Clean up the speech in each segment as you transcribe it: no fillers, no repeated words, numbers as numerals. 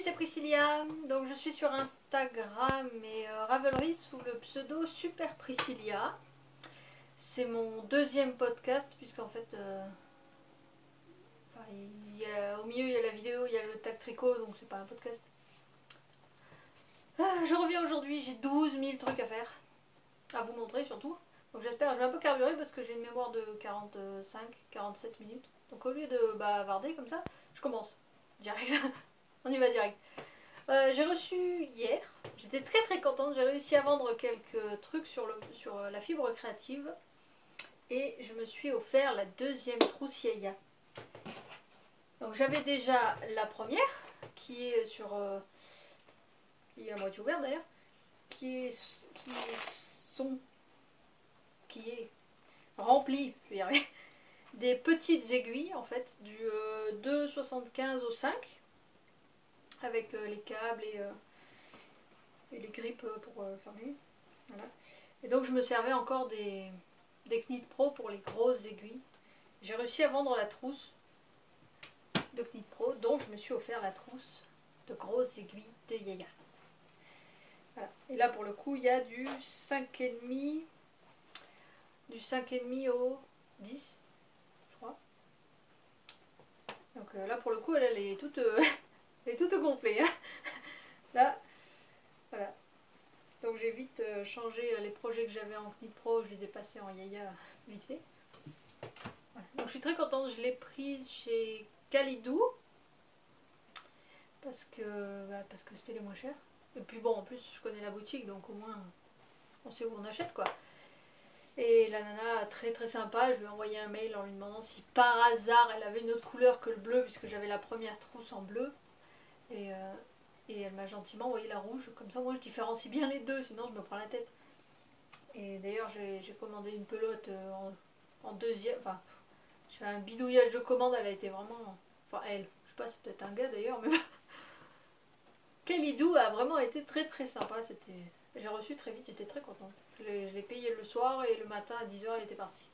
c'est Priscilla, donc je suis sur Instagram et Ravelry sous le pseudo Super Priscilla. C'est mon deuxième podcast puisqu'en fait au milieu il y a la vidéo, il y a le tag tricot, donc c'est pas un podcast. Je reviens aujourd'hui, j'ai 12 000 trucs à faire, à vous montrer surtout. Donc j'espère, je vais un peu carburer parce que j'ai une mémoire de 45-47 minutes. Donc au lieu de bavarder comme ça, je commence direct. On y va direct. J'ai reçu hier, j'étais très contente, j'ai réussi à vendre quelques trucs sur la fibre créative et je me suis offert la deuxième trousse Yaya. Donc j'avais déjà la première qui est qui est à moitié ouverte d'ailleurs, qui est remplie, je vais y arriver, des petites aiguilles en fait, du 2,75 au 5 avec les câbles et les grippes pour fermer. Voilà. Et donc je me servais encore des Knit Pro pour les grosses aiguilles. J'ai réussi à vendre la trousse de Knit Pro, donc je me suis offert la trousse de grosses aiguilles de Yaya. Voilà. Et là pour le coup il y a du 5,5 au 10 je crois. Donc là pour le coup elle est toute elle est toute gonflée hein. Là voilà. Donc j'ai vite changé les projets que j'avais en Knit Pro, je les ai passés en Yaya vite fait. Voilà. Donc je suis très contente, je l'ai prise chez Kalidou parce que c'était les moins chers. Et puis bon, en plus je connais la boutique donc au moins on sait où on achète quoi. Et la nana très sympa, je lui ai envoyé un mail en lui demandant si par hasard elle avait une autre couleur que le bleu puisque j'avais la première trousse en bleu. Et elle m'a gentiment envoyé la rouge, comme ça moi je différencie bien les deux, sinon je me prends la tête. Et d'ailleurs j'ai commandé une pelote en deuxième, enfin j'ai fait un bidouillage de commande, elle a été vraiment, enfin elle, je sais pas, c'est peut-être un gars d'ailleurs, mais Kalidou a vraiment été très sympa, j'ai reçu très vite, j'étais très contente. Je l'ai payé le soir et le matin à 10 h elle était partie.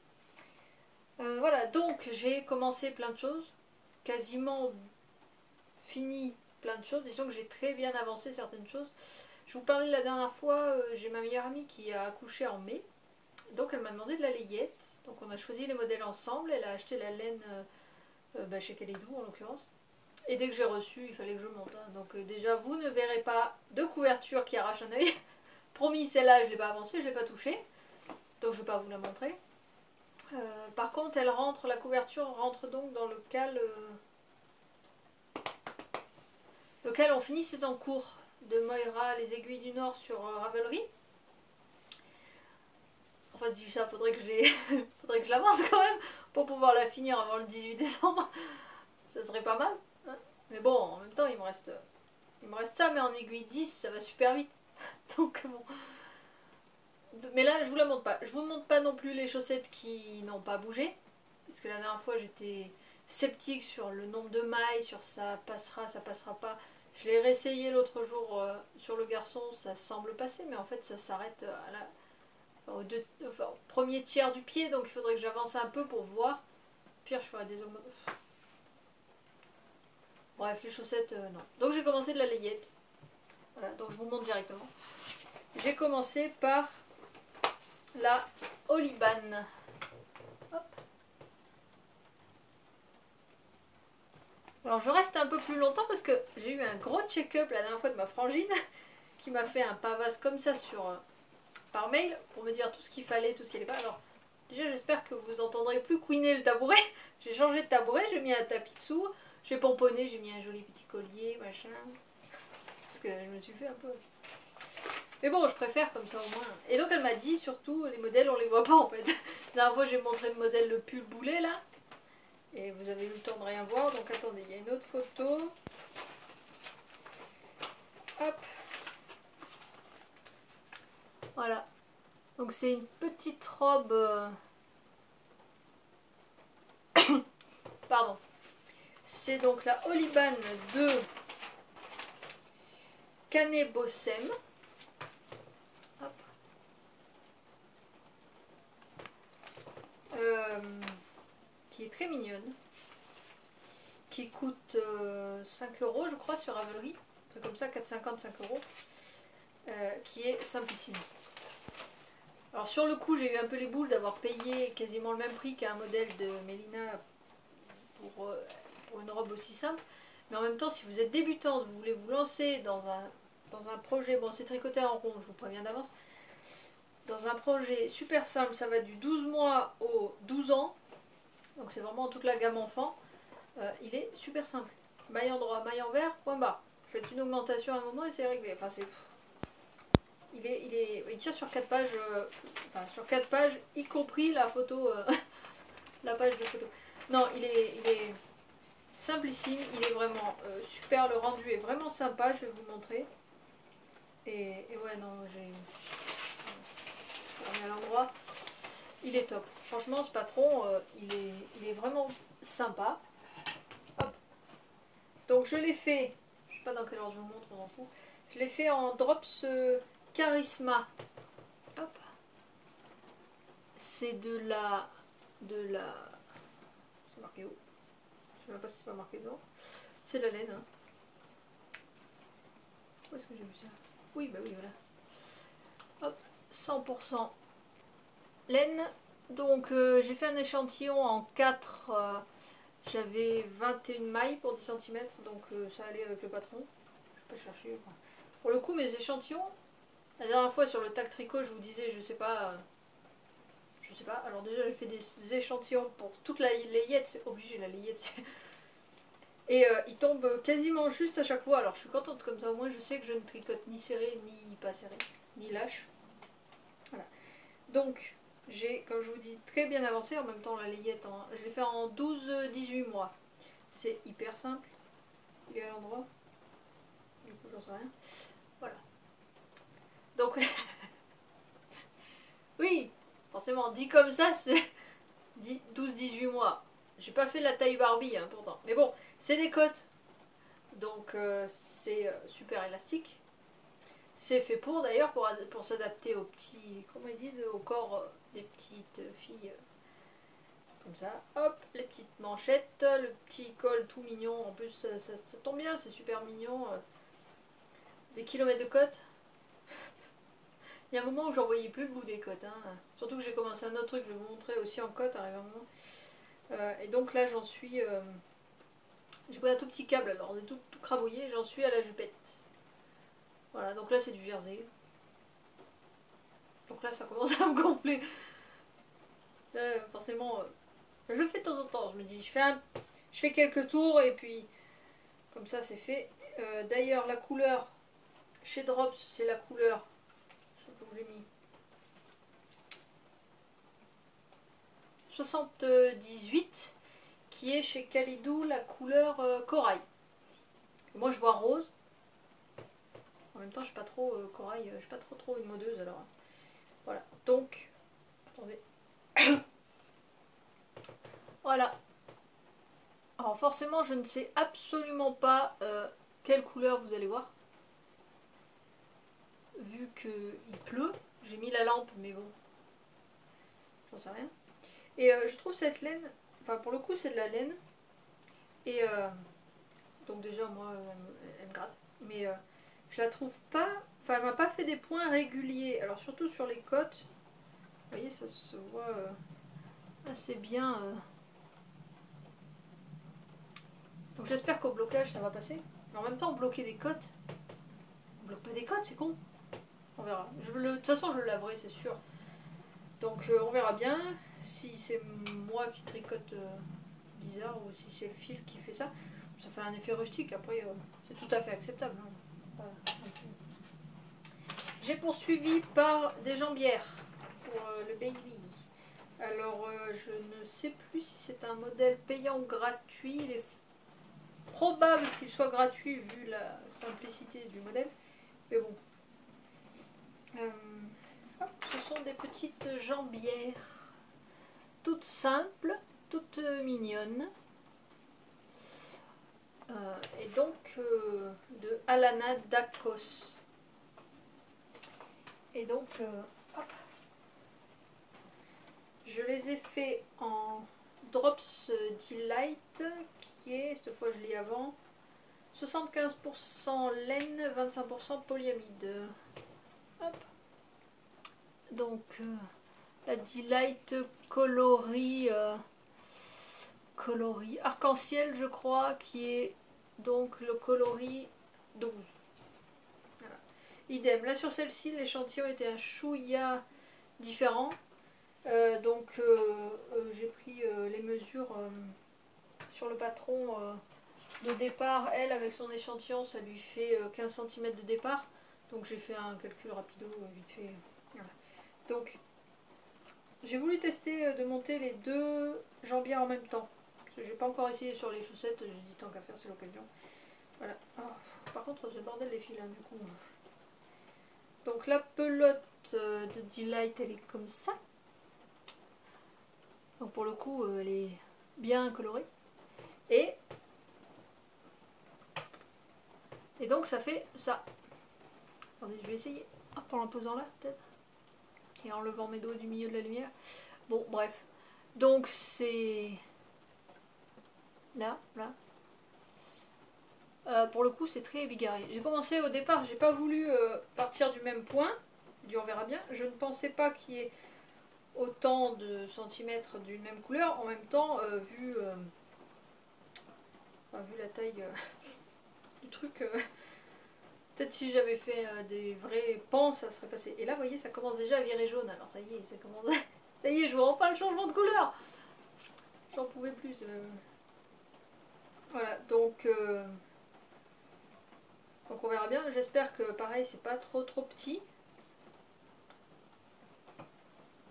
Voilà, donc j'ai commencé plein de choses, quasiment fini plein de choses, disons que j'ai très bien avancé certaines choses. Je vous parlais la dernière fois, j'ai ma meilleure amie qui a accouché en mai, donc elle m'a demandé de la layette, donc on a choisi les modèles ensemble, elle a acheté la laine chez Kalidou en l'occurrence, et dès que j'ai reçu il fallait que je monte, hein. Donc déjà vous ne verrez pas de couverture qui arrache un œil, promis celle-là je ne l'ai pas avancée, je ne l'ai pas touchée, donc je ne vais pas vous la montrer. Par contre la couverture rentre donc dans lequel on finit ses encours de Moira les aiguilles du Nord sur Ravelry. Enfin je dis ça, faudrait que je l'avance quand même pour pouvoir la finir avant le 18 décembre. Ça serait pas mal hein. Mais bon, en même temps il me reste ça, mais en aiguille 10 ça va super vite. Donc bon. Mais là je vous la montre pas. Je vous montre pas non plus les chaussettes qui n'ont pas bougé, parce que la dernière fois j'étais sceptique sur le nombre de mailles, sur ça passera pas. Je l'ai réessayé l'autre jour sur le garçon, ça semble passer, mais en fait ça s'arrête au premier tiers du pied, donc il faudrait que j'avance un peu pour voir. Pire, je ferai des augmentations. Bref, les chaussettes, non. Donc j'ai commencé de la layette. Voilà, donc je vous montre directement. J'ai commencé par la Oliban. Hop. Alors je reste un peu plus longtemps parce que j'ai eu un gros check-up la dernière fois de ma frangine qui m'a fait un pavasse comme ça par mail pour me dire tout ce qu'il fallait, tout ce qui n'allait pas. Alors déjà j'espère que vous entendrez plus couiner le tabouret. J'ai changé de tabouret, j'ai mis un tapis dessous, j'ai pomponné, j'ai mis un joli petit collier, machin. Parce que je me suis fait un peu... Mais bon, je préfère comme ça au moins. Et donc elle m'a dit surtout, les modèles on les voit pas en fait. La dernière fois j'ai montré le modèle le pull boulet là. Et vous avez eu le temps de rien voir, donc attendez, il y a une autre photo. Hop. Voilà. Donc c'est une petite robe... Pardon. C'est donc la Oliban de Canet Bossem. Hop. Qui est très mignonne. Qui coûte 5 € je crois sur Ravelry. c'est comme ça, 4,50, 5 euros, qui est simplissime. Alors sur le coup, j'ai eu un peu les boules d'avoir payé quasiment le même prix qu'un modèle de Mélina pour une robe aussi simple. Mais en même temps, si vous êtes débutante, vous voulez vous lancer dans un projet, bon c'est tricoté en rond, je vous préviens d'avance, dans un projet super simple, ça va du 12 mois au 12 ans, donc c'est vraiment toute la gamme enfant, il est super simple. Maille en droit, maille envers, point barre. Vous faites une augmentation à un moment et c'est réglé. Enfin, il tient sur 4 pages, sur 4 pages, y compris la photo, la page de photo. Non, il est simplissime, il est vraiment super, le rendu est vraiment sympa, je vais vous montrer. Et ouais, non, on est à l'endroit, il est top. Franchement, ce patron, il est vraiment sympa. Hop. Donc je l'ai fait, je sais pas dans quel ordre je vous montre, on s'en fout. Je l'ai fait en drops Charisma. Hop. C'est de la... C'est marqué où? Je sais même pas si c'est pas marqué dedans. C'est de la laine. Hein. Où est-ce que j'ai vu ça? Oui, bah oui, voilà. Hop, 100% laine. Donc j'ai fait un échantillon en 4. J'avais 21 mailles pour 10 cm, donc ça allait avec le patron. Je vais pas chercher. Enfin. Pour le coup, mes échantillons, la dernière fois sur le tac tricot, je vous disais, je sais pas. Alors déjà, j'ai fait des échantillons pour toute la layette, c'est obligé la layette. Et ils tombent quasiment juste à chaque fois. Alors je suis contente comme ça, au moins je sais que je ne tricote ni serré, ni pas serré, ni lâche. Voilà. Donc, j'ai, comme je vous dis, très bien avancé. En même temps, la layette, je l'ai fait en 12-18 mois. C'est hyper simple. Il est à l'endroit. Du coup, j'en sais rien. Voilà. Donc, oui, forcément, dit comme ça, c'est 12-18 mois. J'ai pas fait la taille Barbie, hein, pourtant. Mais bon, c'est des cottes. Donc, c'est super élastique. C'est fait pour, d'ailleurs, pour s'adapter aux petits, comment ils disent, au corps des petites filles. Comme ça, hop, les petites manchettes, le petit col tout mignon. En plus, ça tombe bien, c'est super mignon. Des kilomètres de côte. Il y a un moment où j'en voyais plus le bout des côtes. Hein. Surtout que j'ai commencé un autre truc, je vais vous montrer aussi en côte, arrive un moment. Et donc là, j'en suis... j'ai pris un tout petit câble, alors on est tout crabouillé, j'en suis à la jupette. Voilà, donc là c'est du jersey. Donc là ça commence à me gonfler. Là, forcément, je le fais de temps en temps, je me dis, je fais quelques tours et puis comme ça c'est fait. D'ailleurs la couleur chez Drops, c'est la couleur, je sais pas où j'ai mis, 78, qui est chez Kalidou la couleur corail. Moi je vois rose. En même temps je suis pas trop corail, je suis pas trop une modeuse alors. Voilà, donc, attendez. Voilà. Alors forcément je ne sais absolument pas quelle couleur vous allez voir. Vu qu'il pleut, j'ai mis la lampe mais bon, j'en sais rien. Et je trouve cette laine, enfin pour le coup c'est de la laine. Et donc déjà moi elle me gratte. Mais je la trouve pas, enfin elle m'a pas fait des points réguliers. Alors surtout sur les côtes, vous voyez ça se voit assez bien. Donc j'espère qu'au blocage ça va passer. Mais en même temps bloquer des côtes, on bloque pas des côtes, c'est con. On verra. De toute façon je le laverai c'est sûr. Donc on verra bien si c'est moi qui tricote bizarre ou si c'est le fil qui fait ça. Ça fait un effet rustique, après c'est tout à fait acceptable. Hein. Voilà. J'ai poursuivi par des jambières pour le baby. Alors je ne sais plus si c'est un modèle payant ou gratuit. Il est probable qu'il soit gratuit vu la simplicité du modèle. Mais bon. Hop, ce sont des petites jambières. Toutes simples, toutes mignonnes. Et donc de Alana Dakos. Et donc, hop, je les ai fait en Drops Delight, qui est, cette fois je l'ai avant, 75% laine, 25% polyamide. Hop. Donc la Delight coloris arc-en-ciel, je crois, qui est donc le coloris 12. Voilà. Idem. Là sur celle-ci, l'échantillon était un chouïa différent. Donc j'ai pris les mesures sur le patron de départ. Elle, avec son échantillon, ça lui fait 15 cm de départ. Donc j'ai fait un calcul rapido, vite fait. Voilà. Donc j'ai voulu tester de monter les deux jambières en même temps. Parce que j'ai pas encore essayé sur les chaussettes, j'ai dit tant qu'à faire, c'est l'occasion. Voilà. Oh, par contre, c'est le bordel des fils, hein, du coup. Donc la pelote de Delight, elle est comme ça. Donc pour le coup, elle est bien colorée. Et donc ça fait ça. Attendez, je vais essayer. Hop, en la posant là, peut-être. Et en levant mes doigts du milieu de la lumière. Bon, bref. Donc c'est... Là. Pour le coup, c'est très bigarré. J'ai commencé au départ, j'ai pas voulu partir du même point. J'ai dit on verra bien. Je ne pensais pas qu'il y ait autant de centimètres d'une même couleur. En même temps, vu la taille du truc, peut-être si j'avais fait des vrais pans, ça serait passé. Et là, vous voyez, ça commence déjà à virer jaune. Alors ça y est, ça commence. Ça y est, je vois enfin le changement de couleur. J'en pouvais plus. Voilà, donc on verra bien. J'espère que pareil, c'est pas trop petit.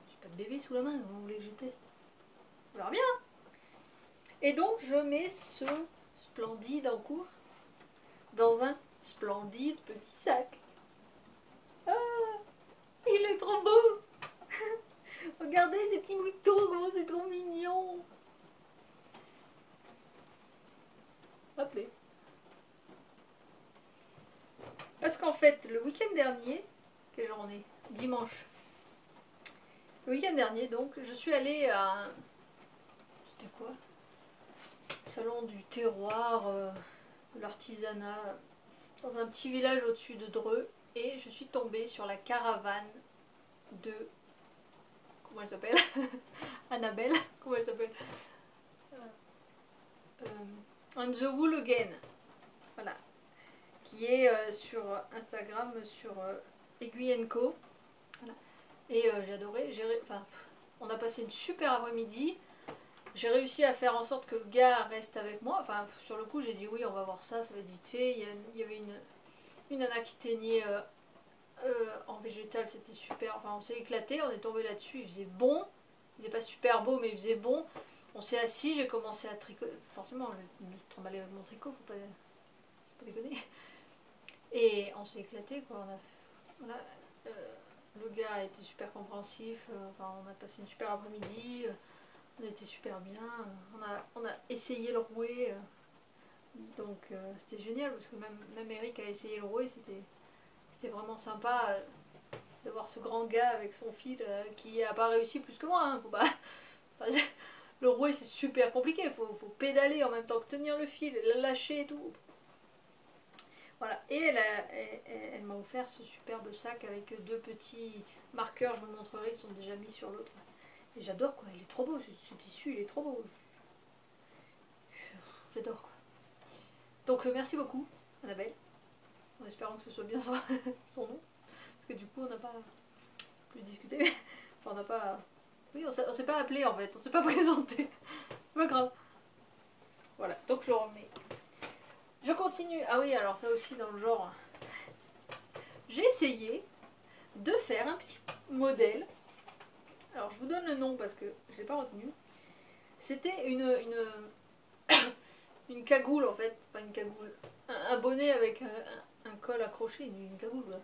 J'ai pas de bébé sous la main, vous voulez que je teste? On verra bien. Et donc je mets ce splendide en cours dans un splendide petit sac. Ah, il est trop beau. Regardez ces petits moutons, comment c'est trop mignon. Hop là. Parce qu'en fait, le week-end dernier, quelle journée? Dimanche. Le week-end dernier, donc, je suis allée à... C'était quoi? Salon du terroir, de l'artisanat, dans un petit village au-dessus de Dreux. Et je suis tombée sur la caravane de... Comment elle s'appelle? Annabelle. Comment elle s'appelle? On the Wool Again. Voilà. Qui est sur Instagram, sur Aiguille & Co. Voilà. Et j'ai adoré. Enfin, on a passé une super après-midi. J'ai réussi à faire en sorte que le gars reste avec moi. Enfin, sur le coup, j'ai dit oui, on va voir ça, ça va être vite fait. Il y avait une nana qui teignait en végétal, c'était super. Enfin, on s'est éclaté, on est tombé là-dessus. Il faisait bon. Il n'était pas super beau, mais il faisait bon. On s'est assis, j'ai commencé à tricoter. Forcément, je me trimballer avec mon tricot, faut pas déconner. Et on s'est éclaté, quoi. Voilà. Le gars a été super compréhensif. Enfin, on a passé une super après-midi. On était super bien. On a essayé le rouet. Donc c'était génial parce que même Eric a essayé le rouet. C'était vraiment sympa de voir ce grand gars avec son fil qui n'a pas réussi plus que moi. Hein. Faut pas... Le rouet c'est super compliqué. Il faut pédaler en même temps que tenir le fil, le lâcher et tout. Voilà, et elle m'a offert ce superbe sac avec deux petits marqueurs, je vous le montrerai, ils sont déjà mis sur l'autre. Et j'adore quoi, il est trop beau, ce tissu il est trop beau. J'adore quoi. Donc merci beaucoup Annabelle, en espérant que ce soit bien son nom. Parce que du coup on n'a pas plus discuté, enfin on n'a pas... Oui, on s'est pas appelé en fait, on s'est pas présenté. C'est pas grave. Voilà, donc je le remets. Je continue. Ah oui, alors ça aussi dans le genre, j'ai essayé de faire un petit modèle. Alors je vous donne le nom parce que je ne l'ai pas retenu. C'était une cagoule en fait, pas une cagoule, un bonnet avec un col accroché, une cagoule. Ouais.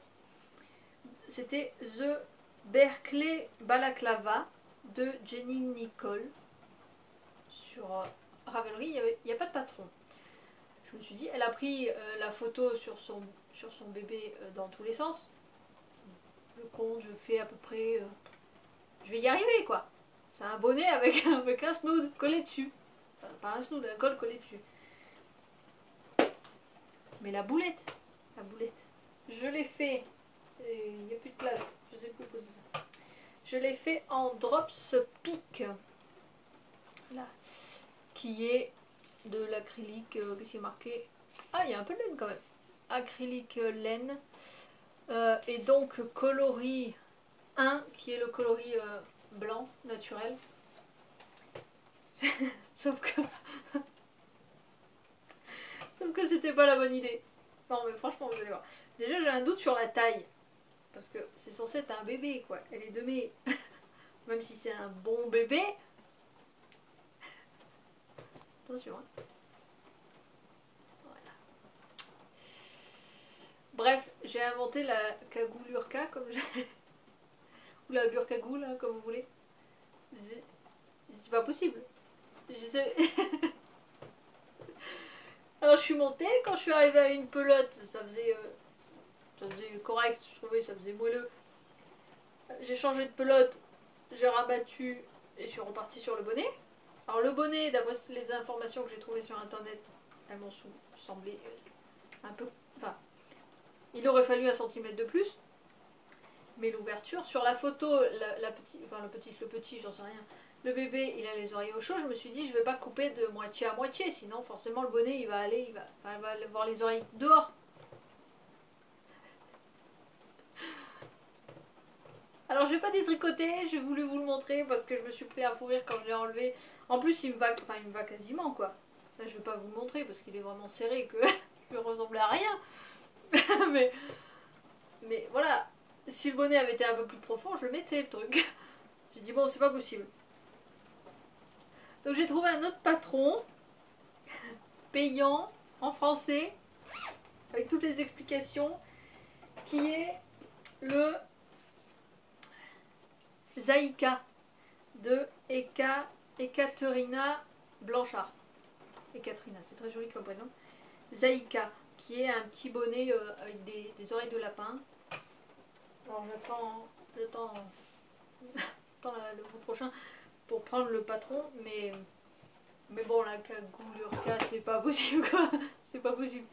C'était The Berkeley Balaclava de Jenny Nicole sur Ravelry. Il n'y a pas de patron. Je me suis dit, elle a pris la photo sur son bébé dans tous les sens. Le compte, je fais à peu près... je vais y arriver quoi. C'est un bonnet avec un snood collé dessus. Enfin, pas un snood, un col collé dessus. Mais la boulette, je l'ai fait, il n'y a plus de place, je sais plus où poser ça. Je l'ai fait en Drops Peak, là, qui est de l'acrylique, qu'est-ce qui est marqué? Ah, il y a un peu de laine quand même. Acrylique laine, et donc coloris 1, qui est le coloris blanc, naturel. Sauf que... Sauf que c'était pas la bonne idée. Non mais franchement, vous allez voir. Déjà, j'ai un doute sur la taille. Parce que c'est censé être un bébé, quoi. Elle est de mai. Même si c'est un bon bébé. Attention, hein. Voilà. Bref, j'ai inventé la cagoulurka, comme j'ai... Ou la burkagoule, hein, comme vous voulez. C'est pas possible. Je sais... Alors je suis montée, quand je suis arrivée à une pelote, ça faisait correct, je trouvais, ça faisait moelleux. J'ai changé de pelote, j'ai rabattu et je suis repartie sur le bonnet. Alors le bonnet, d'après les informations que j'ai trouvées sur internet, elles m'ont semblé un peu... Enfin, il aurait fallu 1 cm de plus. Mais l'ouverture, sur la photo, le petit, j'en sais rien. Le bébé, il a les oreilles au chaud. Je me suis dit, je vais pas couper de moitié à moitié, sinon forcément le bonnet, il va avoir les oreilles dehors. Alors je vais pas détricoter, j'ai voulu vous le montrer parce que je me suis pris à fou rire quand je l'ai enlevé. En plus, il me va quasiment quoi. Là, je vais pas vous le montrer parce qu'il est vraiment serré que je ressemblais à rien. mais voilà, si le bonnet avait été un peu plus profond, je le mettais le truc. J'ai dit bon, c'est pas possible. Donc j'ai trouvé un autre patron payant en français avec toutes les explications qui est le Zaïka de Ekaterina Blanchard. Ekaterina, c'est très joli comme prénom. Zaïka, qui est un petit bonnet avec des oreilles de lapin. Alors j'attends le mois prochain pour prendre le patron, mais bon, la cagoulurka, c'est pas possible quoi. C'est pas possible.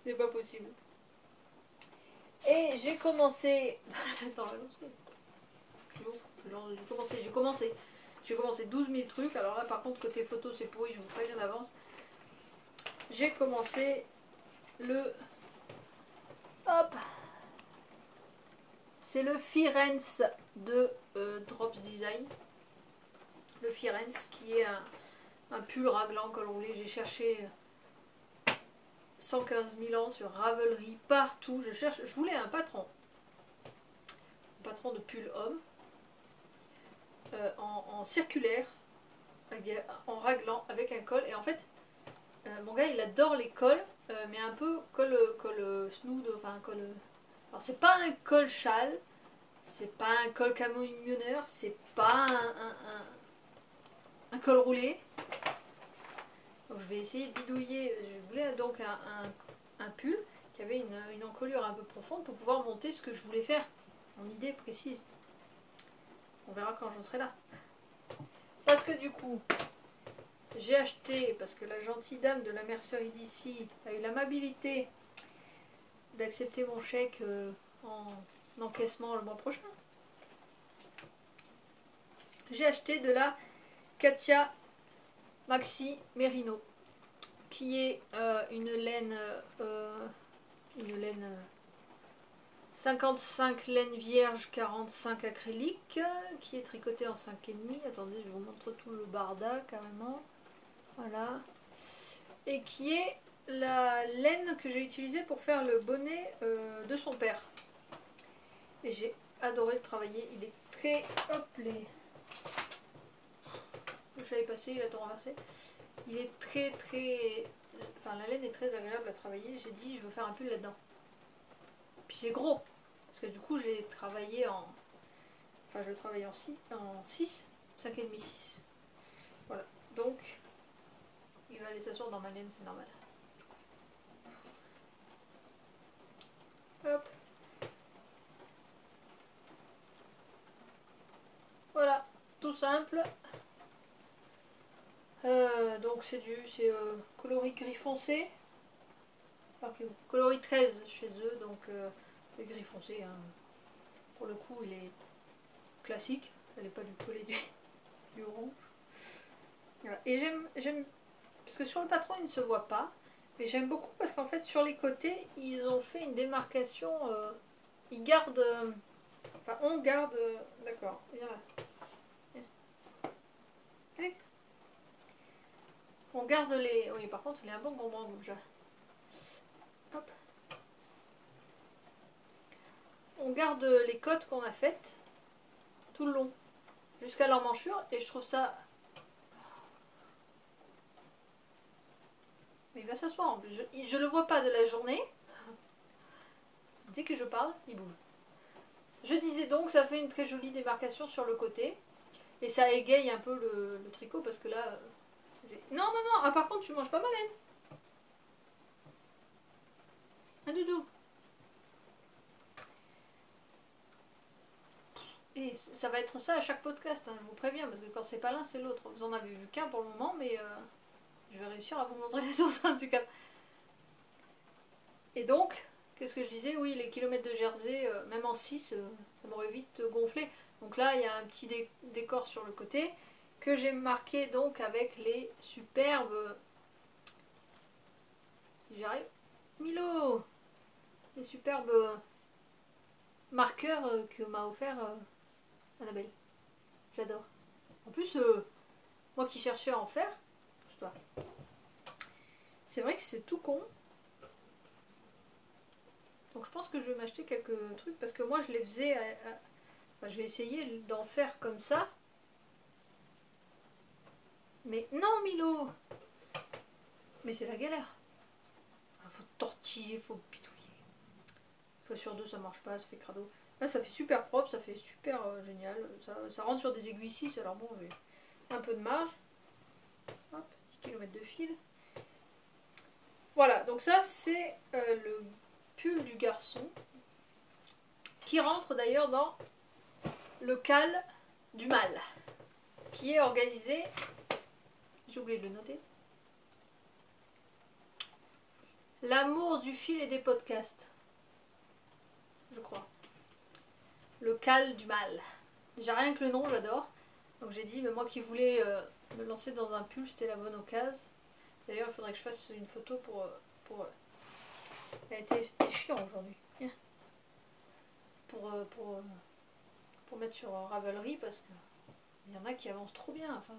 C'est pas possible. Et j'ai commencé... Attends, j'ai commencé 12 000 trucs. Alors là, par contre, côté photo, c'est pourri, je vous préviens d'avance. J'ai commencé le... Hop! C'est le Firenze de Drops Design. Le Firenze qui est un pull raglan col roulé. J'ai cherché 115 000 ans sur Ravelry, partout. Je voulais un patron. Un patron de pull homme. En circulaire, en raglan, avec un col. Et en fait, mon gars, il adore les cols, mais un peu col snood, enfin col... Alors c'est pas un col châle, c'est pas un col camionneur, c'est pas un col roulé. Donc je vais essayer de bidouiller. Je voulais donc un pull qui avait une encolure un peu profonde pour pouvoir monter ce que je voulais faire, en idée précise. On verra quand j'en serai là. Parce que du coup, j'ai acheté, parce que la gentille dame de la mercerie d'ici a eu l'amabilité d'accepter mon chèque en encaissement le mois prochain. J'ai acheté de la Katia Maxi Merino, qui est une laine 55 laine vierge, 45 acrylique, qui est tricotée en 5,5. Attendez, je vous montre tout le barda carrément. Voilà. Et qui est la laine que j'ai utilisée pour faire le bonnet de son père. Et j'ai adoré le travailler. Il est très... Hop les... Je l'avais passé, il a tout renversé. Il est très... Enfin, la laine est très agréable à travailler. J'ai dit, je veux faire un pull là-dedans. Puis c'est gros. Parce que du coup, j'ai travaillé en... Enfin, je travaille en 6, 5,5, 6. Voilà. Donc, il va aller s'asseoir dans ma laine, c'est normal. Hop. Voilà, tout simple. Donc c'est coloris gris foncé. Coloris 13 chez eux, donc le gris foncé. Hein. Pour le coup, il est classique. Elle n'est pas du coller du orange. Voilà. Et j'aime, parce que sur le patron, il ne se voit pas. Mais j'aime beaucoup parce qu'en fait, sur les côtés, ils ont fait une démarcation. Ils gardent. Enfin, on garde. D'accord, viens là. Allez. On garde les. Oui, par contre, il est un bon grand rouge. Hop. On garde les côtes qu'on a faites tout le long, jusqu'à l'emmanchure, et je trouve ça. Mais il va s'asseoir en plus. Je le vois pas de la journée. Dès que je parle, il bouge. Je disais donc, ça fait une très jolie démarcation sur le côté. Et ça égaye un peu le tricot parce que là. Non, non, non. Ah, par contre, tu manges pas mal, hein. Un doudou. Et ça va être ça à chaque podcast, hein, je vous préviens, parce que quand c'est pas l'un, c'est l'autre. Vous en avez vu qu'un pour le moment, mais je vais réussir à vous montrer les autres en tout cas. Et donc, qu'est-ce que je disais? Oui, les kilomètres de jersey, même en 6, ça m'aurait vite gonflé. Donc là, il y a un petit décor sur le côté que j'ai marqué donc avec les superbes. Si j'arrive. Milo! Les superbes marqueurs que m'a offert Annabelle. J'adore. En plus, moi qui cherchais à en faire, c'est vrai que c'est tout con. Donc je pense que je vais m'acheter quelques trucs parce que moi je les faisais. Enfin, je vais essayer d'en faire comme ça. Mais non, Milo! Mais c'est la galère. Il faut tortiller, il faut pitouiller. Une fois sur deux, ça marche pas, ça fait crado. Là, ça fait super propre, ça fait super génial. Ça rentre sur des aiguilles 6, alors bon, j'ai un peu de marge. Hop, 10 km de fil. Voilà, donc ça, c'est le pull du garçon. Qui rentre d'ailleurs dans le cal du mâle. Qui est organisé. J'ai oublié de le noter. L'amour du fil et des podcasts. Je crois. Le cal du mal. Déjà rien que le nom, j'adore. Donc j'ai dit, mais moi qui voulais me lancer dans un pull, c'était la bonne occasion. D'ailleurs, il faudrait que je fasse une photo pour elle était chiant aujourd'hui. Pour mettre sur Ravelry parce que il y en a qui avancent trop bien. Enfin,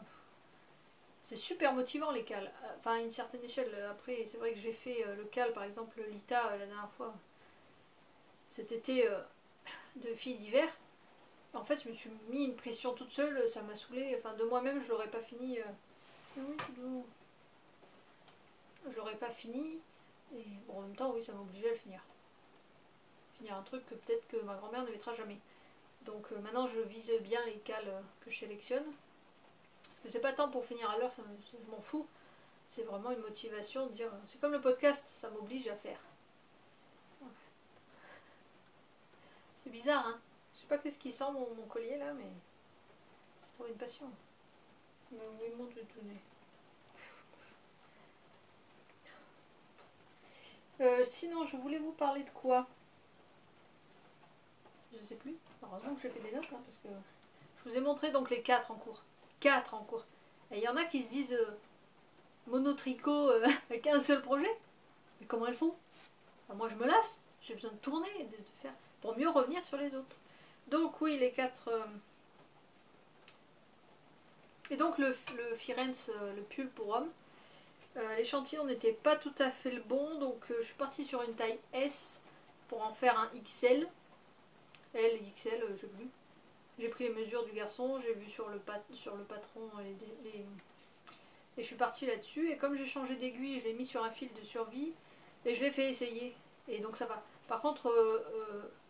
c'est super motivant les cals. Enfin, à une certaine échelle. Après, c'est vrai que j'ai fait le cal, par exemple, Lita la dernière fois. Cet été de filles d'hiver. En fait, je me suis mis une pression toute seule, ça m'a saoulée. Enfin, de moi-même, je l'aurais pas fini. Oui, je l'aurais pas fini. Et bon, en même temps, oui, ça m'a obligée à le finir. Finir un truc que peut-être que ma grand-mère ne mettra jamais. Donc maintenant, je vise bien les cales que je sélectionne. Parce que c'est pas tant pour finir à l'heure, je m'en fous. C'est vraiment une motivation de dire. C'est comme le podcast, ça m'oblige à faire. C'est bizarre, hein. Je sais pas qu'est-ce qui sent mon collier là, mais c'est trop une passion. Mais oui, mon tout sinon, je voulais vous parler de quoi? Je sais plus. Heureusement que j'ai fait des notes, hein, parce que je vous ai montré donc les 4 en cours. 4 en cours. Et il y en a qui se disent monotricot avec un seul projet. Mais comment elles font? Enfin, moi, je me lasse. J'ai besoin de tourner, de faire pour mieux revenir sur les autres. Donc oui, les 4. Et donc le Firenze, le pull pour homme. L'échantillon n'était pas tout à fait le bon, donc je suis partie sur une taille S pour en faire un XL. L, XL, je sais plus. J'ai pris les mesures du garçon, j'ai vu sur le patron et je suis partie là-dessus. Et comme j'ai changé d'aiguille, je l'ai mis sur un fil de survie et je l'ai fait essayer. Et donc ça va. Par contre,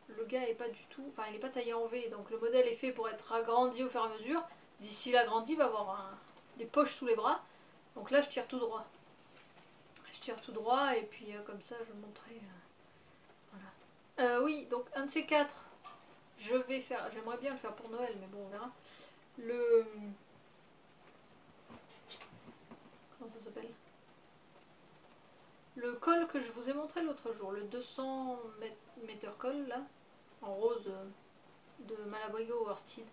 le gars est pas du tout, enfin il n'est pas taillé en V, donc le modèle est fait pour être agrandi au fur et à mesure. D'ici l'agrandi, il va avoir des poches sous les bras. Donc là, je tire tout droit. Je tire tout droit et puis comme ça, je montrerai. Voilà. Oui, donc un de ces 4, je vais faire. J'aimerais bien le faire pour Noël, mais bon, on verra. Comment ça s'appelle? le col que je vous ai montré l'autre jour, le 200 mètres col là, en rose de Malabrigo Worsted,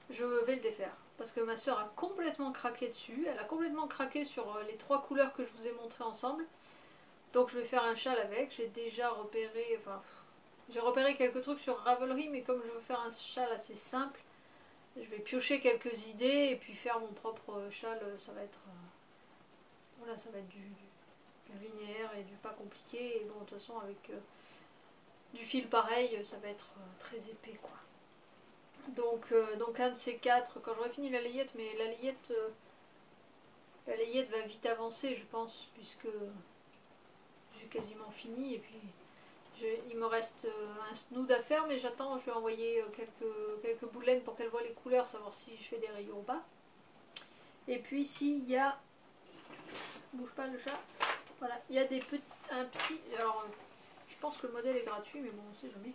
je vais le défaire. Parce que ma soeur a complètement craqué dessus, elle a complètement craqué sur les 3 couleurs que je vous ai montrées ensemble. Donc je vais faire un châle avec, j'ai déjà repéré, enfin, j'ai repéré quelques trucs sur Ravelry, mais comme je veux faire un châle assez simple, je vais piocher quelques idées et puis faire mon propre châle, ça va être, voilà, ça va être du linéaire et du pas compliqué, et bon, de toute façon avec du fil pareil, ça va être très épais quoi. Donc un de ces 4, quand j'aurai fini la layette, mais la layette va vite avancer je pense, puisque j'ai quasiment fini, et puis il me reste un snood à faire, mais j'attends, je vais envoyer quelques bouts de laine pour qu'elle voit les couleurs, savoir si je fais des rayons ou pas. Et puis ici il y a, bouge pas le chat, voilà, il y a un petit, alors je pense que le modèle est gratuit, mais bon on sait jamais.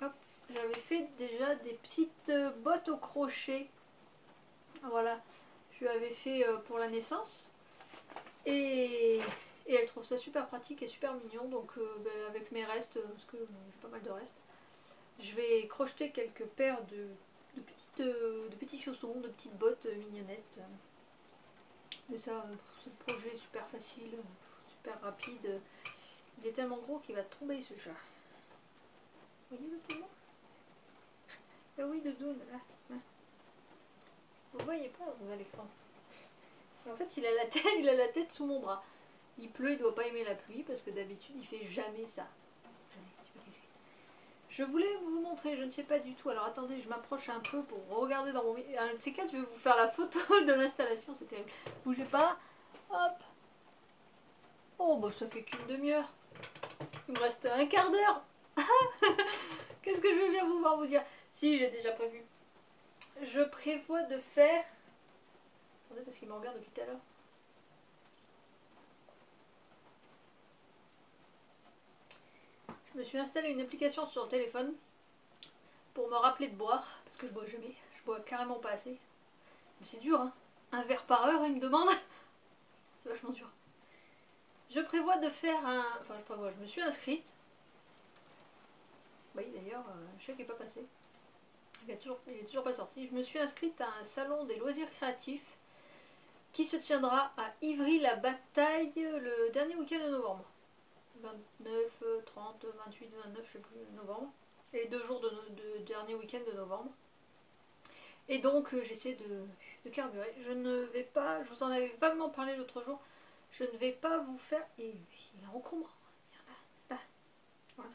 Hop, j'avais fait déjà des petites bottes au crochet, voilà, je lui avais fait pour la naissance, et elle trouve ça super pratique et super mignon, donc avec mes restes, parce que j'ai pas mal de restes, je vais crocheter quelques paires de petits chaussons, de petites bottes mignonnettes. Mais ça, ce projet est super facile, super rapide. Il est tellement gros qu'il va tomber ce chat. Vous voyez le tout? Ah oui, Doudoune, là. Vous voyez pas, vous à l'écran. En fait, il a la tête sous mon bras. Il pleut, il doit pas aimer la pluie parce que d'habitude il fait jamais ça. Je voulais vous montrer, je ne sais pas du tout. Alors attendez, je m'approche un peu pour regarder dans mon... Un de ces 4, je vais vous faire la photo de l'installation, c'est terrible. Bougez pas. Hop. Oh, bah ça fait qu'une demi-heure. Il me reste un quart d'heure. Qu'est-ce que je vais bien pouvoir vous dire? Si, j'ai déjà prévu. Je prévois de faire... Attendez, parce qu'il me regarde depuis tout à l'heure. Je me suis installé une application sur le téléphone pour me rappeler de boire, parce que je bois jamais, je bois carrément pas assez. Mais c'est dur, hein. Un verre par heure, il me demande. C'est vachement dur. Je prévois de faire un... Enfin, je me suis inscrite. Oui, d'ailleurs, le chèque n'est pas passé. Il est toujours pas sorti. Je me suis inscrite à un salon des loisirs créatifs qui se tiendra à Ivry-la-Bataille le dernier week-end de novembre. 29, 30, 28, 29, je sais plus, novembre. Et les 2 jours de dernier week-end de novembre. Et donc j'essaie de carburer. Je ne vais pas, je vous en avais vaguement parlé l'autre jour, je ne vais pas vous faire... Et il est encombrant. Là, voilà.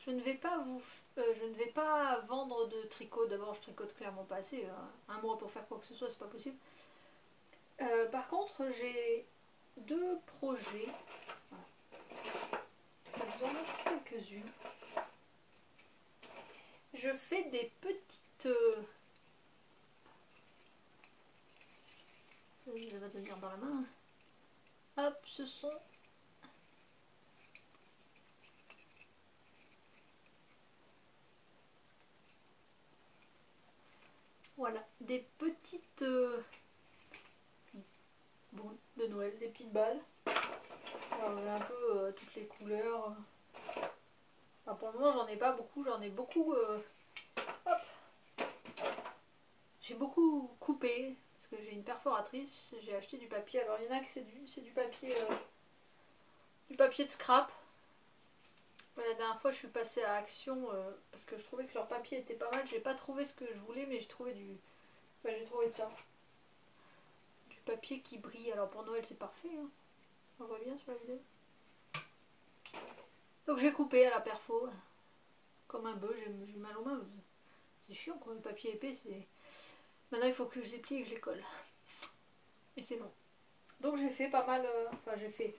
Je ne vais pas vendre de tricot. D'abord je tricote clairement pas assez. Un mois pour faire quoi que ce soit, c'est pas possible. Par contre j'ai 2 projets. Voilà. Je vous en montre quelques-unes. Je fais des petites... Ça va tenir dans la main. Hop, ce sont... Voilà, des petites boules de Noël, des petites balles. Alors, voilà un peu toutes les couleurs. Enfin, pour le moment, j'en ai pas beaucoup, j'en ai beaucoup... hop. J'ai beaucoup coupé, parce que j'ai une perforatrice, j'ai acheté du papier. Alors, il y en a que c'est du papier... du papier de scrap. La dernière fois je suis passée à Action parce que je trouvais que leur papier était pas mal. J'ai pas trouvé ce que je voulais, mais j'ai trouvé j'ai trouvé de ça. Du papier qui brille. Alors pour Noël c'est parfait, hein. On voit bien sur la vidéo. Donc j'ai coupé à la perfo. Comme un bœuf, j'ai mal aux mains. C'est chiant quand le papier épais, c'est... Maintenant il faut que je les plie et que je les colle. Et c'est long. Donc j'ai fait pas mal... Enfin j'ai fait...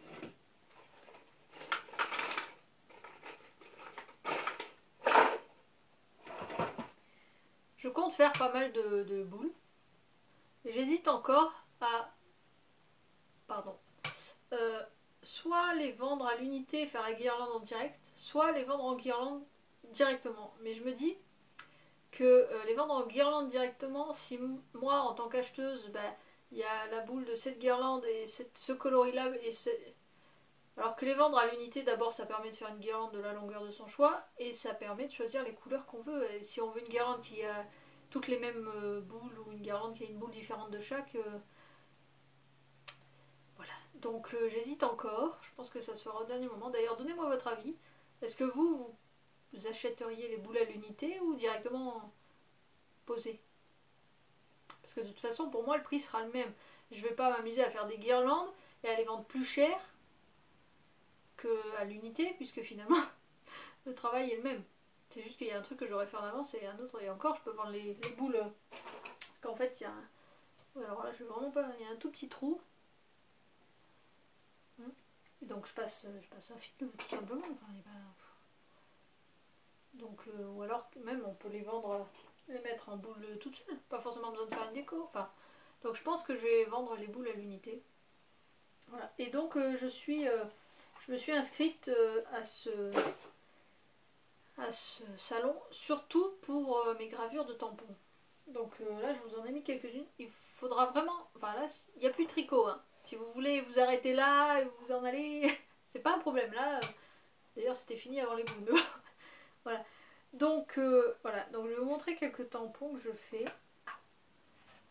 Je compte faire pas mal de boules. Et j'hésite encore à... Pardon. Soit les vendre à l'unité et faire la guirlande en direct, soit les vendre en guirlande directement. Mais je me dis que les vendre en guirlande directement, si moi en tant qu'acheteuse, il y a la boule de cette guirlande et ce coloris-là. Alors que les vendre à l'unité, d'abord ça permet de faire une guirlande de la longueur de son choix et ça permet de choisir les couleurs qu'on veut. Et si on veut une guirlande qui a toutes les mêmes boules ou une guirlande qui a une boule différente de chaque, voilà. Donc j'hésite encore, je pense que ça se fera au dernier moment. D'ailleurs, donnez-moi votre avis. Est-ce que vous achèteriez les boules à l'unité ou directement posées? Parce que de toute façon, pour moi, le prix sera le même. Je ne vais pas m'amuser à faire des guirlandes et à les vendre plus cher qu'à l'unité, puisque finalement, le travail est le même. C'est juste qu'il y a un truc que j'aurais fait en avance et un autre, et encore, je peux vendre les boules. Parce qu'en fait, il y a un... Alors là, je vais vraiment pas... Il y a un tout petit trou. Et donc, je passe un fil tout simplement. Enfin, il y a pas... Donc, ou alors, même, on peut les vendre, les mettre en boule toutes seules. Pas forcément besoin de faire une déco. Enfin, donc, je pense que je vais vendre les boules à l'unité. Voilà. Et donc, je me suis inscrite à ce salon, surtout pour mes gravures de tampons. Donc là, je vous en ai mis quelques-unes. Il faudra vraiment... Enfin là, il n'y a plus de tricot. Hein. Si vous voulez vous arrêter là et vous en allez, c'est pas un problème. Là, d'ailleurs, c'était fini avant les boules. Voilà. Donc, voilà. Donc, je vais vous montrer quelques tampons que je fais.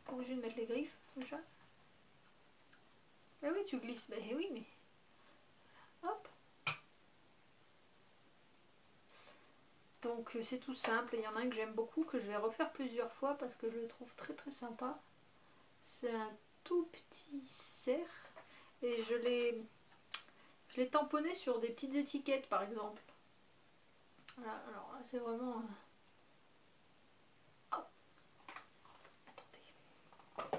Pas obligé de mettre les griffes, déjà. Ah oui, tu glisses. Ben oui, mais... Hop. Donc c'est tout simple, il y en a un que j'aime beaucoup, que je vais refaire plusieurs fois parce que je le trouve très très sympa. C'est un tout petit cerf et je l'ai tamponné sur des petites étiquettes par exemple. Voilà, alors là c'est vraiment... Oh. Attendez.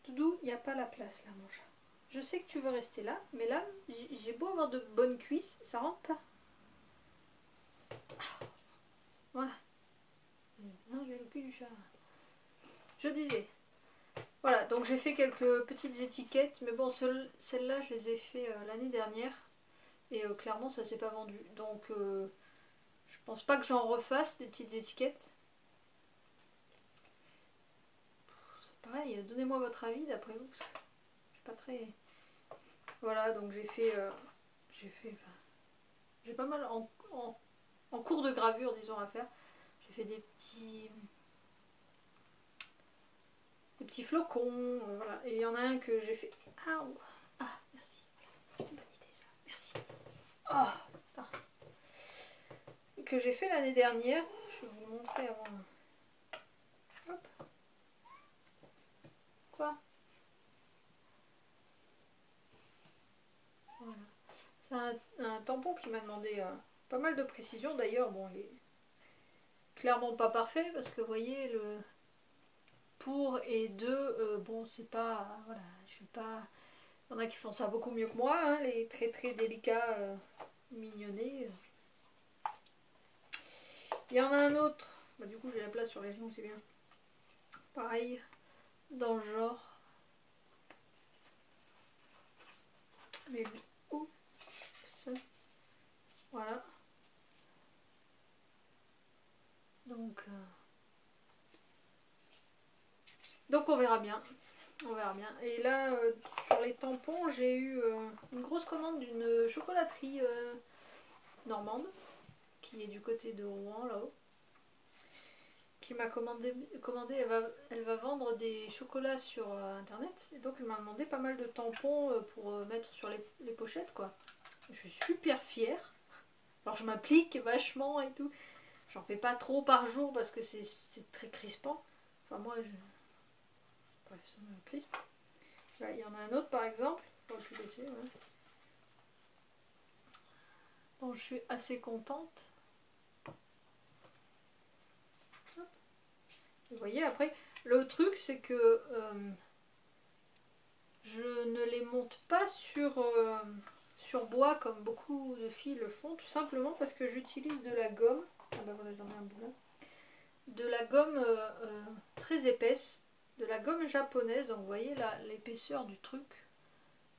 Doudou, il n'y a pas la place là mon chat. Je sais que tu veux rester là, mais là j'ai beau avoir de bonnes cuisses, ça rentre pas. Voilà. Non, j'ai le cul du chat. Je disais. Voilà, donc j'ai fait quelques petites étiquettes, mais bon, celles-là, je les ai fait l'année dernière. Et clairement, ça s'est pas vendu. Donc, je pense pas que j'en refasse des petites étiquettes. C'est pareil, donnez-moi votre avis d'après vous. Je suis pas très... Voilà, donc j'ai fait... enfin, j'ai pas mal en cours de gravure, disons, à faire. J'ai fait des petits flocons, voilà. Et il y en a un que j'ai fait... Ah, merci. C'est une bonne idée ça, merci. Oh, que j'ai fait l'année dernière. Je vais vous le montrer avant. Hop. Quoi? Voilà. C'est un tampon qui m'a demandé pas mal de précision. D'ailleurs, bon, il est clairement pas parfait parce que vous voyez le pour et de, bon, c'est pas, voilà, je suis pas, il y en a qui font ça beaucoup mieux que moi, hein, les très très délicats, mignonnés. Il y en a un autre, bah, du coup j'ai la place sur les genoux, c'est bien. Pareil, dans le genre. Mais oups, voilà. Donc on verra bien. On verra bien. Et là, sur les tampons, j'ai eu une grosse commande d'une chocolaterie normande, qui est du côté de Rouen, là-haut, qui m'a commandé elle va vendre des chocolats sur internet. Et donc elle m'a demandé pas mal de tampons pour mettre sur les pochettes, quoi. Je suis super fière. Alors je m'applique vachement et tout. J'en fais pas trop par jour parce que c'est très crispant. Enfin moi, bref, ça me crispe. Là, il y en a un autre par exemple. Je vais le laisser, ouais. Donc je suis assez contente. Vous voyez, après, le truc c'est que je ne les monte pas sur bois comme beaucoup de filles le font, tout simplement parce que j'utilise de la gomme. Ah bah voilà, j'en ai un bout là. De la gomme très épaisse, de la gomme japonaise, donc vous voyez l'épaisseur du truc.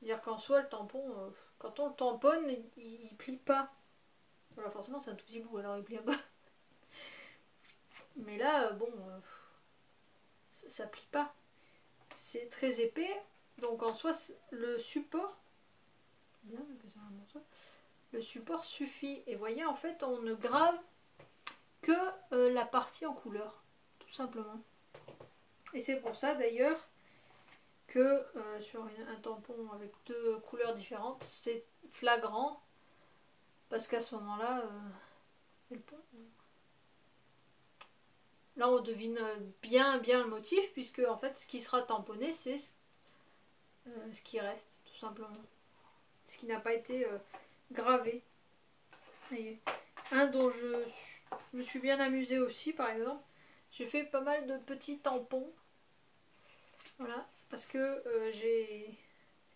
C'est-à-dire qu'en soi, le tampon, quand on le tamponne, il plie pas. Alors forcément, c'est un tout petit bout, alors il plie pas. Mais là, bon, ça plie pas. c'est très épais. Donc en soi, le support, le support suffit. Et vous voyez, en fait, on ne grave que la partie en couleur, tout simplement. Et c'est pour ça d'ailleurs que sur un tampon avec deux couleurs différentes, c'est flagrant. Parce qu'à ce moment-là, là on devine bien le motif, puisque en fait ce qui sera tamponné, c'est ce qui reste, tout simplement. Ce qui n'a pas été gravé. Et un dont je me suis bien amusée aussi, par exemple, j'ai fait pas mal de petits tampons. Voilà, parce que j'ai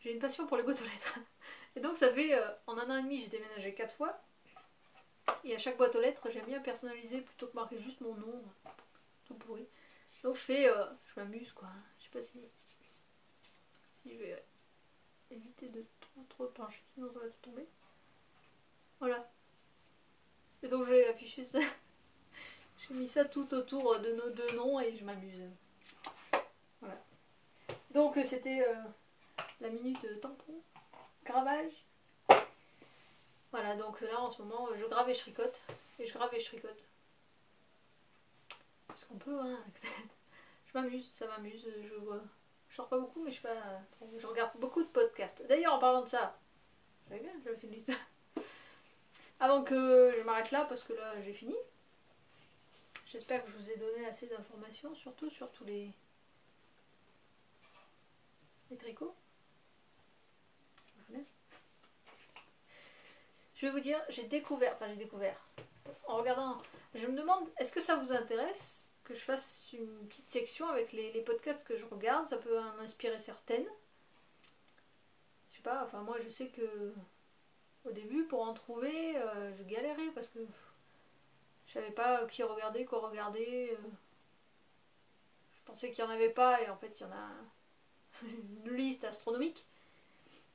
une passion pour les boîtes aux lettres. Et donc ça fait, en un an et demi, j'ai déménagé 4 fois. Et à chaque boîte aux lettres, j'aime bien personnaliser plutôt que marquer juste mon nom, tout pourri. Donc je m'amuse quoi. Je sais pas si je vais éviter de trop pencher, sinon ça va tout tomber. Voilà. Et donc j'ai affiché ça. J'ai mis ça tout autour de nos deux noms et je m'amuse. Voilà. Donc c'était la minute tampon, gravage. Voilà, donc là en ce moment je grave et je tricote. Et je grave et je tricote. Parce qu'on peut, hein. Je m'amuse, ça m'amuse. Je sors pas beaucoup, mais je regarde beaucoup de podcasts. D'ailleurs, en parlant de ça, j'avais fini ça. Avant que je m'arrête là, parce que là j'ai fini. J'espère que je vous ai donné assez d'informations, surtout sur tous les tricots. Voilà. Je vais vous dire, j'ai découvert, en regardant, je me demande, est-ce que ça vous intéresse que je fasse une petite section avec les podcasts que je regarde? Ça peut en inspirer certaines. Je sais pas, enfin moi je sais que au début pour en trouver, je galérais parce que je savais pas qui regarder, quoi regarder. Je pensais qu'il y en avait pas et en fait il y en a une liste astronomique.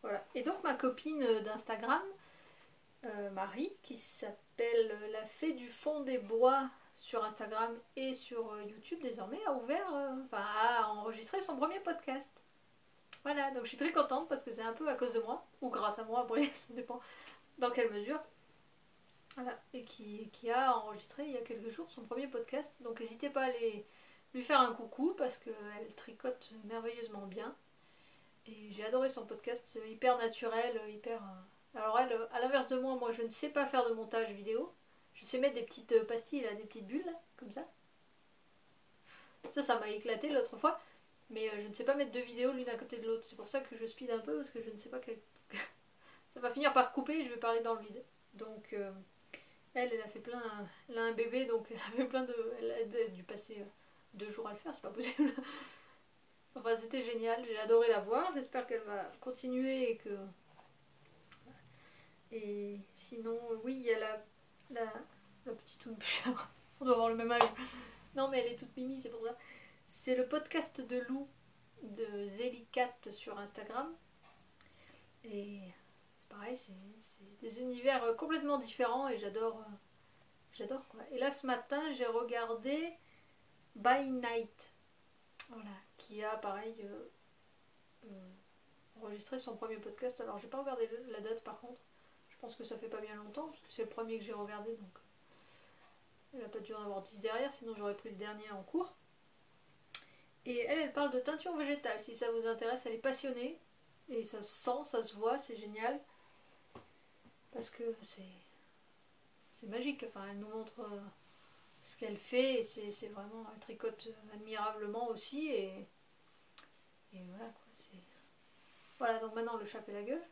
Voilà. Et donc ma copine d'Instagram, Marie, qui s'appelle La Fée du Fond des Bois sur Instagram et sur YouTube désormais, a enregistré son premier podcast. Voilà, donc je suis très contente parce que c'est un peu à cause de moi, ou grâce à moi, après ça dépend dans quelle mesure. Voilà, et qui a enregistré il y a quelques jours son premier podcast. Donc n'hésitez pas à aller lui faire un coucou parce qu'elle tricote merveilleusement bien. Et j'ai adoré son podcast, c'est hyper naturel, hyper... Alors elle, à l'inverse de moi je ne sais pas faire de montage vidéo. Je sais mettre des petites pastilles, là, des petites bulles, là, comme ça. Ça m'a éclaté l'autre fois. Mais je ne sais pas mettre deux vidéos l'une à côté de l'autre. C'est pour ça que je speed un peu, parce que je ne sais pas quel... ça va finir par couper et je vais parler dans le vide. Donc elle a fait plein... Elle a un bébé, donc elle a fait plein de... Elle a dû passer 2 jours à le faire, c'est pas possible. Enfin c'était génial, j'ai adoré la voir. J'espère qu'elle va continuer et que... Et sinon, oui, il y a la petite toune puchard. On doit avoir le même âge. Non, mais elle est toute mimi, c'est pour ça. C'est le podcast de Lou, de Zélicat sur Instagram. Et c'est pareil, c'est des univers complètement différents et j'adore quoi. Et là, ce matin, j'ai regardé By Night. Voilà, qui a pareil enregistré son premier podcast. Alors, j'ai pas regardé la date par contre. Je pense que ça fait pas bien longtemps, parce que c'est le premier que j'ai regardé, donc elle a pas dû en avoir 10 derrière, sinon j'aurais pris le dernier en cours. Et elle parle de teinture végétale, si ça vous intéresse, elle est passionnée, et ça se sent, ça se voit, c'est génial, parce que c'est magique, enfin elle nous montre ce qu'elle fait, et c'est vraiment, elle tricote admirablement aussi, et voilà quoi, c'est... Voilà, donc maintenant le chat fait la gueule,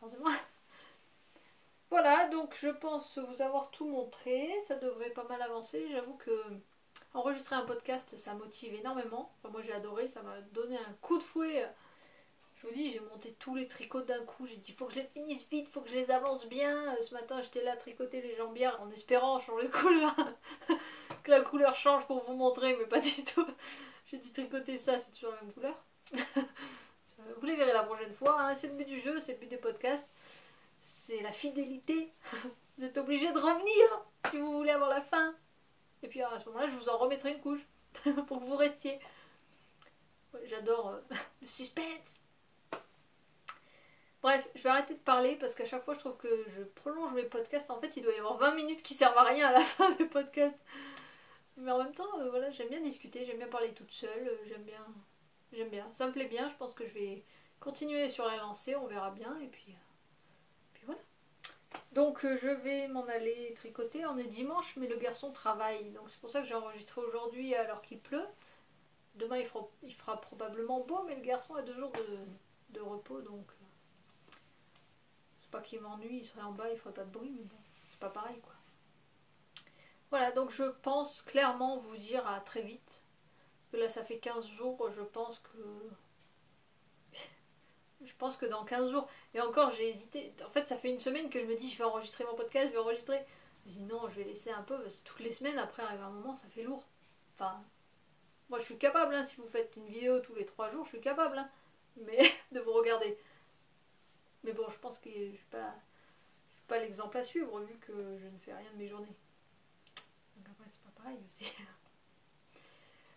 forcément. Voilà, donc je pense vous avoir tout montré, ça devrait pas mal avancer. J'avoue que enregistrer un podcast, ça motive énormément. Enfin, moi j'ai adoré, ça m'a donné un coup de fouet. Je vous dis, j'ai monté tous les tricots d'un coup. J'ai dit, faut que je les finisse vite, faut que je les avance bien. Ce matin, j'étais là à tricoter les jambières en espérant changer de couleur. Que la couleur change pour vous montrer, mais pas du tout. J'ai dû tricoter ça, c'est toujours la même couleur. Vous les verrez la prochaine fois, hein. C'est le but du jeu, c'est le but des podcasts. C'est la fidélité. Vous êtes obligé de revenir si vous voulez avoir la fin. Et puis à ce moment-là, je vous en remettrai une couche pour que vous restiez. Ouais, j'adore le suspense. Bref, je vais arrêter de parler parce qu'à chaque fois je trouve que je prolonge mes podcasts. En fait, il doit y avoir 20 minutes qui servent à rien à la fin des podcasts. Mais en même temps, voilà, j'aime bien discuter, j'aime bien parler toute seule, j'aime bien. Ça me plaît bien, je pense que je vais continuer sur la lancée, on verra bien, et puis voilà. Donc je vais m'en aller tricoter, on est dimanche, mais le garçon travaille, donc c'est pour ça que j'ai enregistré aujourd'hui alors qu'il pleut. Demain il fera probablement beau, mais le garçon a 2 jours de repos, donc c'est pas qu'il m'ennuie, il serait en bas, il ferait pas de bruit, mais bon, c'est pas pareil quoi. Voilà, donc je pense clairement vous dire à très vite. Parce que là ça fait 15 jours, je pense que dans 15 jours, et encore j'ai hésité, en fait ça fait une semaine que je me dis je vais enregistrer mon podcast, je vais enregistrer. Je me dis non, je vais laisser un peu, parce que toutes les semaines après arrive un moment, ça fait lourd. Enfin, moi je suis capable, hein, si vous faites une vidéo tous les 3 jours, je suis capable, hein, mais de vous regarder. Mais bon, je pense que je suis pas l'exemple à suivre vu que je ne fais rien de mes journées. Donc après c'est pas pareil aussi.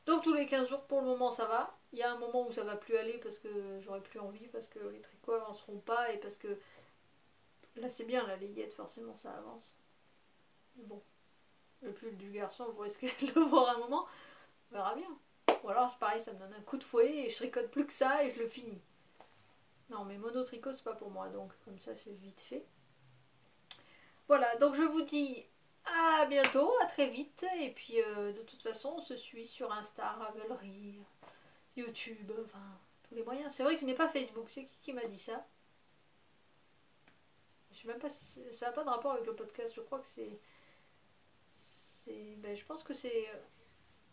Donc tous les 15 jours pour le moment ça va. Il y a un moment où ça va plus aller parce que j'aurai plus envie, parce que les tricots avanceront pas et parce que là c'est bien la layette, forcément ça avance. Mais bon, le pull du garçon, vous risquez de le voir un moment, on verra bien. Ou alors c'est pareil, ça me donne un coup de fouet et je tricote plus que ça et je le finis. Non mais mono-tricot c'est pas pour moi, donc comme ça c'est vite fait. Voilà, donc je vous dis à bientôt, à très vite, et puis de toute façon on se suit sur Insta, Ravelry, YouTube, enfin tous les moyens. C'est vrai que je n'ai pas Facebook, c'est qui m'a dit ça? Je sais même pas si ça n'a pas de rapport avec le podcast, je crois que ben, je pense que c'est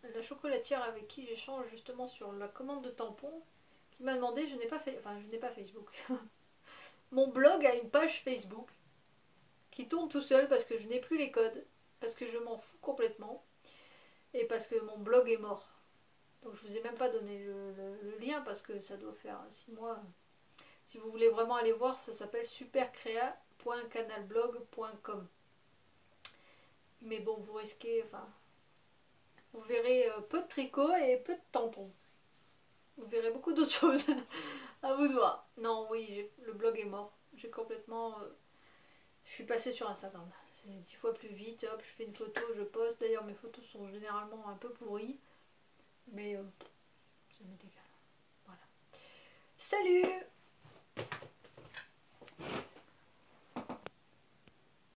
la chocolatière avec qui j'échange justement sur la commande de tampons qui m'a demandé, je n'ai pas Facebook. Mon blog a une page Facebook qui tourne tout seul parce que je n'ai plus les codes, parce que je m'en fous complètement et parce que mon blog est mort. Donc je vous ai même pas donné le lien parce que ça doit faire 6 mois. Si vous voulez vraiment aller voir, ça s'appelle supercrea.canalblog.com. Mais bon, vous risquez, enfin, vous verrez peu de tricots et peu de tampons. Vous verrez beaucoup d'autres choses. À vous de voir. Non, oui, le blog est mort. J'ai complètement... je suis passée sur Instagram. C'est 10 fois plus vite. Hop, je fais une photo, je poste. D'ailleurs, mes photos sont généralement un peu pourries. Mais ça m'est égal. Voilà. Salut!